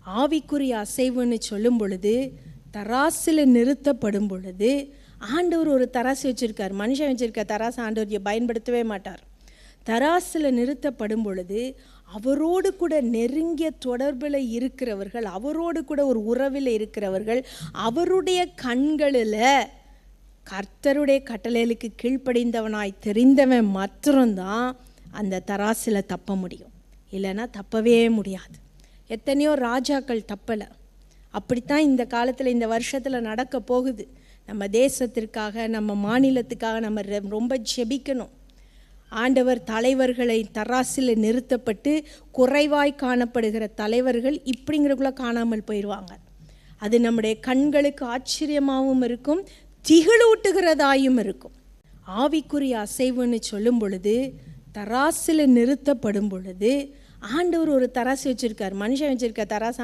ஆவிக்குரிய அசைவுன்னு சொல்லும் பொழுது, தராசில் நிறுத்தப்படும் பொழுது, ஆண்டவர் ஒரு தராசு வச்சுருக்கார். மனுஷன் வச்சுருக்க தராசு ஆண்டவர் பயன்படுத்தவே மாட்டார். தராசில் நிறுத்தப்படும் பொழுது அவரோடு கூட நெருங்கிய தொடர்பில் இருக்கிறவர்கள், அவரோடு கூட ஒரு உறவில் இருக்கிறவர்கள், அவருடைய கண்களில் கர்த்தருடைய கட்டளைகளுக்கு கீழ்ப்படிந்தவனாய் தெரிந்தவன் மாத்திரம்தான் அந்த தராசில் தப்ப முடியும். இல்லைன்னா தப்பவே முடியாது. எத்தனையோ ராஜாக்கள் தப்பலை. அப்படித்தான் இந்த காலத்தில், இந்த வருஷத்தில் நடக்க போகுது. நம்ம தேசத்திற்காக, நம்ம மாநிலத்துக்காக நம்ம ரொம்ப ஜெபிக்கணும். ஆண்டவர் தலைவர்களை தராசில் நிறுத்தப்பட்டு குறைவாய் காணப்படுகிற தலைவர்கள் இப்படிங்கிறக்குள்ள காணாமல் போயிடுவாங்க. அது நம்முடைய கண்களுக்கு ஆச்சரியமாகவும் இருக்கும், திகிலூட்டுகிறதாயும் இருக்கும். ஆவிக்குரிய அசைவுன்னு சொல்லும் பொழுது, தராசில் நிறுத்தப்படும் பொழுது, ஆண்டவர் ஒரு தராசு வச்சுருக்கார். மனுஷன் வச்சுருக்க தராசு